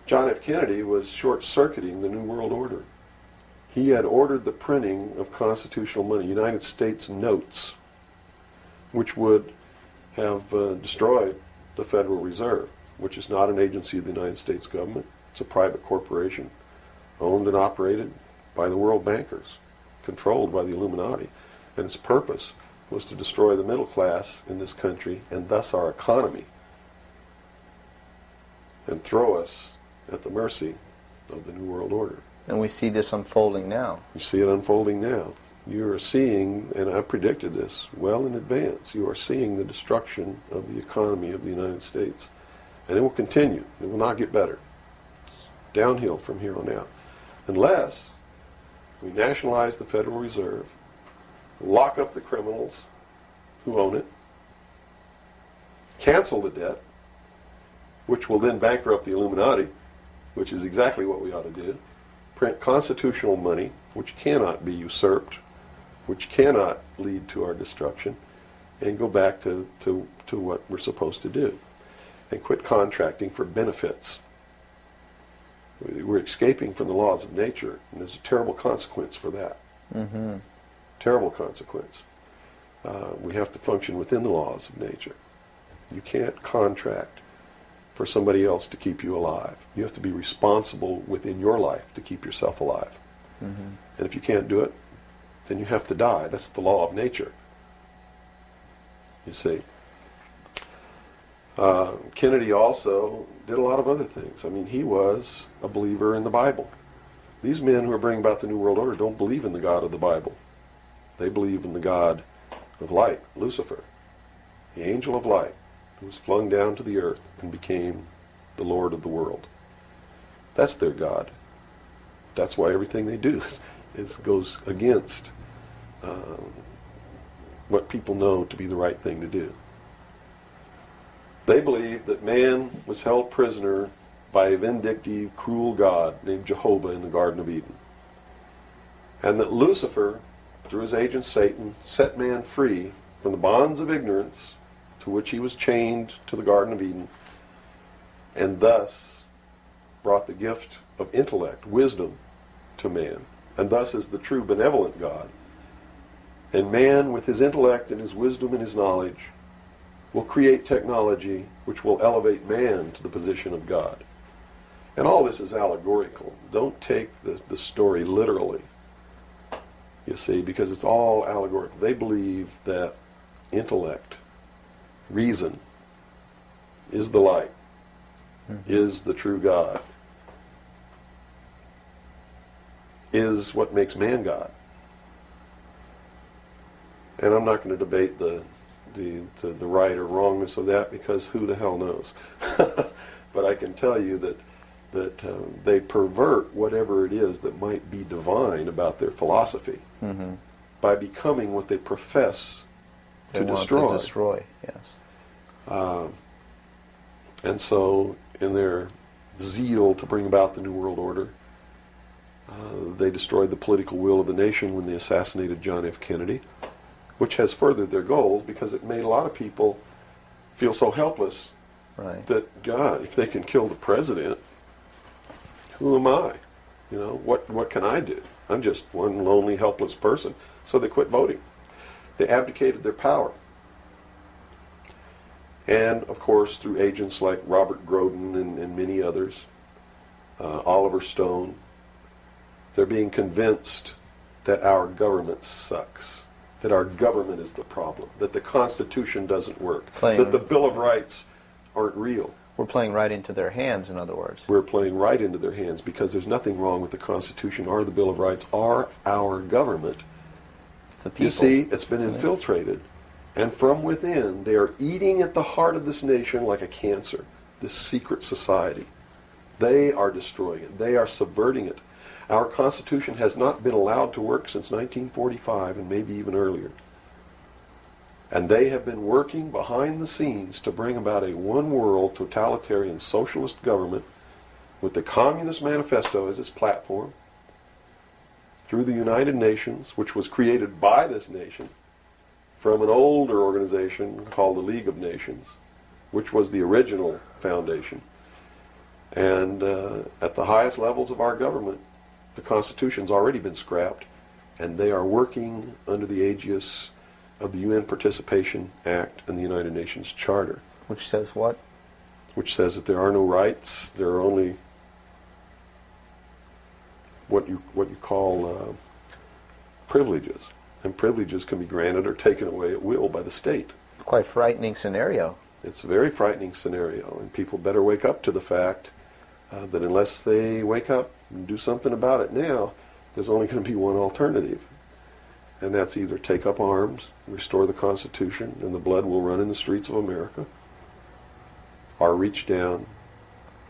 John F. Kennedy was short-circuiting the New World Order. He had ordered the printing of constitutional money, United States notes, which would have destroyed the Federal Reserve, which is not an agency of the United States government. It's a private corporation owned and operated by the world bankers, controlled by the Illuminati. And its purpose was to destroy the middle class in this country and thus our economy, and throw us at the mercy of the New World Order. And we see this unfolding now. You see it unfolding now. You are seeing, and I predicted this well in advance, you are seeing the destruction of the economy of the United States. And it will continue. It will not get better. It's downhill from here on out. Unless we nationalize the Federal Reserve, lock up the criminals who own it, cancel the debt, which will then bankrupt the Illuminati, which is exactly what we ought to do, print constitutional money, which cannot be usurped, which cannot lead to our destruction, and go back to what we're supposed to do, and quit contracting for benefits. We're escaping from the laws of nature, and there's a terrible consequence for that. Mm-hmm. Terrible consequence. We have to function within the laws of nature. You can't contract for somebody else to keep you alive. You have to be responsible within your life to keep yourself alive. Mm-hmm. And if you can't do it, then you have to die. That's the law of nature. You see. Kennedy also did a lot of other things. I mean, he was a believer in the Bible. These men who are bringing about the New World Order don't believe in the God of the Bible. They believe in the God of light, Lucifer, the angel of light, who was flung down to the earth and became the Lord of the world. That's their God. That's why everything they do goes against what people know to be the right thing to do. They believe that man was held prisoner by a vindictive, cruel God named Jehovah in the Garden of Eden. And that Lucifer, through his agent Satan, set man free from the bonds of ignorance to which he was chained to the Garden of Eden, and thus brought the gift of intellect, wisdom, to man, and thus is the true benevolent God. And man, with his intellect and his wisdom and his knowledge, will create technology which will elevate man to the position of God. And all this is allegorical. Don't take the story literally, you see, because it's all allegorical. They believe that intellect, reason, is the light, is the true God, is what makes man God. And I'm not going to debate the right or wrongness of that, because who the hell knows. But I can tell you that they pervert whatever it is that might be divine about their philosophy by becoming what they profess to destroy. To destroy, yes. And so, in their zeal to bring about the New World Order, they destroyed the political will of the nation when they assassinated John F. Kennedy, which has furthered their goals, because it made a lot of people feel so helpless that, God, if they can kill the president, who am I? You know, what can I do? I'm just one lonely, helpless person. So they quit voting. They abdicated their power. And, of course, through agents like Robert Groden and many others, Oliver Stone, they're being convinced that our government sucks, that our government is the problem, that the Constitution doesn't work, that the Bill of Rights aren't real. We're playing right into their hands, in other words. We're playing right into their hands, because there's nothing wrong with the Constitution or the Bill of Rights or our government. It's the people. You see, it's been infiltrated. And from within, they are eating at the heart of this nation like a cancer, this secret society. They are destroying it. They are subverting it. Our Constitution has not been allowed to work since 1945, and maybe even earlier. And they have been working behind the scenes to bring about a one-world totalitarian socialist government with the Communist Manifesto as its platform, through the United Nations, which was created by this nation from an older organization called the League of Nations, which was the original foundation. And at the highest levels of our government, the Constitution's already been scrapped, and they are working under the aegis of the UN Participation Act and the United Nations Charter. Which says what? Which says that there are no rights, there are only what you call privileges. And privileges can be granted or taken away at will by the state. Quite frightening scenario. It's a very frightening scenario, and people better wake up to the fact that unless they wake up and do something about it now, there's only going to be one alternative. And that's either take up arms, restore the Constitution, and the blood will run in the streets of America, or reach down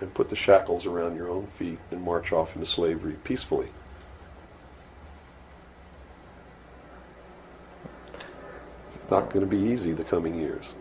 and put the shackles around your own feet and march off into slavery peacefully. Not going to be easy the coming years.